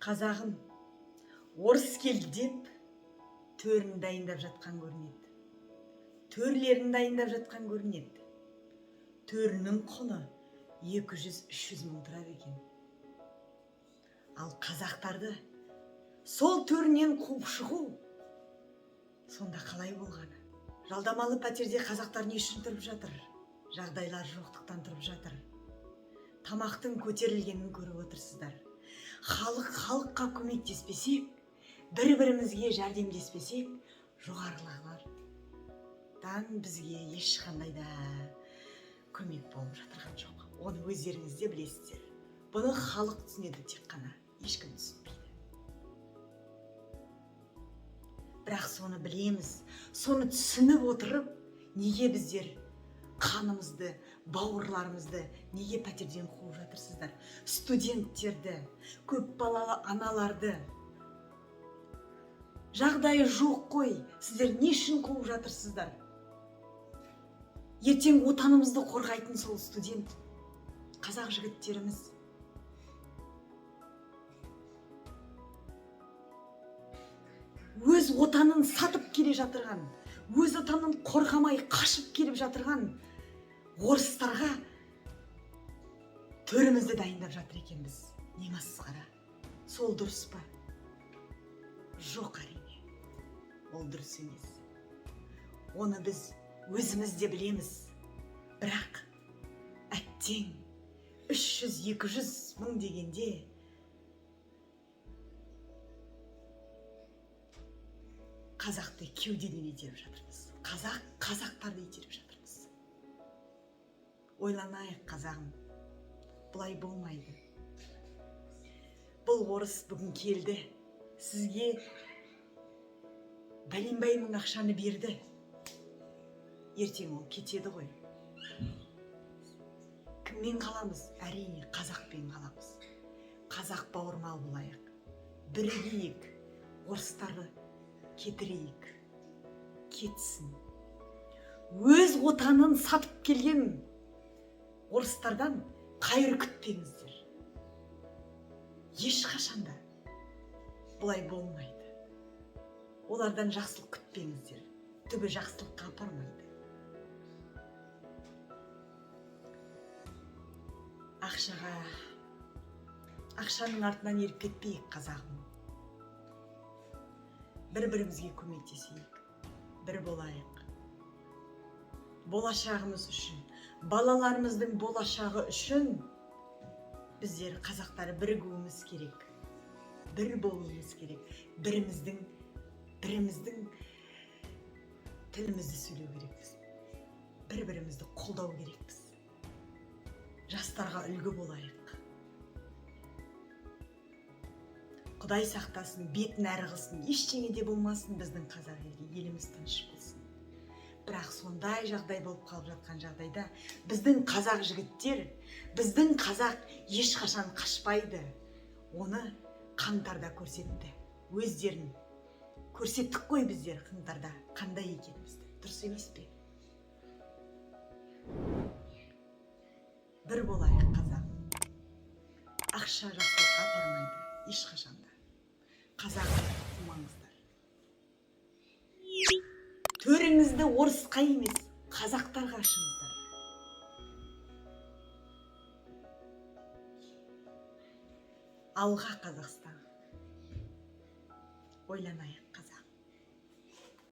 Қазағым, орыс келді деп, төрін дайындап жатқан көрінеді. Төрлерін дайындап жатқан көрінеді. Төрінің құны 200-300 мың тұрады екен. Ал қазақтарды сол төрінен қуып шығу, сонда қалай болғаны? Жалдамалы пәтерде қазақтар не үшін тұрып жатыр? Жағдайлар жоқтықтан тұрып жатыр. Тамақтың көтерілгенін көріп отырсыздар. Халыққа көмектеспесек, бір-бірімізге жәрдемдеспесек, жоғарылағылардан бізге ешқандай да көмек болып жатырған жоқ. Оны өздеріңіз де білесіздер. Бұны халық түсінеді тек қана, ешкім түсінбейді. Бірақ соны білеміз, соны түсініп отырып, неге біздер қанымызды, бауырларымызды неге пәтерден қуып жатырсыздар? Студенттерді, көп балалы аналарды. Жағдайы жоқ қой, сіздер не үшін қуып жатырсыздар? Ертең отанымызды қорғайтын сол студент, қазақ жігіттеріміз. Өз отанын сатып келе жатырған, өз отанын қорғамай қашып келіп жатырған орыстарға төрімізді дайындап жатыр екенбіз. Не масқара? Сол дұрыс па? Жоқ, әрине. Ол дұрыс емес. Оны біз өзіміз де білеміз. Бірақ әттең 300-200 мың дегенде қазақты кеудеден итеріп жатырмыз. Қазақтарды итеріп жатырмыз. Ойланайық, қазағым. Бұлай болмайды. Бұл орыс бүгін келді. Сізге бәленбай мың ақшаны берді. Ертең ол кетеді ғой. Кіммен қаламыз? Әрине, қазақпен қаламыз. Қазақ бауырмал болайық. Бірігейік. Орыстарды кетірейік. Кетсін. Өз отанын сатып келген орыстардан қайыр күтпеңіздер. Ешқашанда бұлай болмайды. Олардан жақсылық күтпеңіздер. Түбі жақсылыққа апармайды. Ақшаның артынан еріп кетпейік, қазағым. Бір-бірімізге көмектесейік. Бір болайық. Болашағымыз үшін, балаларымыздың болашағы үшін біздер қазақтары бірігуіміз керек. Бір болуымыз керек. Біріміздің тілімізді сөйлеу керекпіз. Бір-бірімізді қолдау керекпіз. Жастарға үлгі болайық. Құдай сақтасын, бетін әрі қылсын, ештеңе де болмасын біздің қазақ елге, еліміз тыныш болсын. Бірақ сондай жағдай болып қалып жатқан жағдайда біздің қазақ жігіттер, біздің қазақ ешқашан қашпайды. Оны қаңтарда көрсетті. Өздерін көрсеттік қой біздер қаңтарда қандай екенімізді. Дұрыс емес пе? Бір болайық, қазақ. Ақша жақсылыққа апармайды ешқашанда. Қазақты қумаңыздар. Төріңізді орысқа емес, қазақтарға ашыңыздар. Алға, Қазақстан. Ойланайық, қазақ.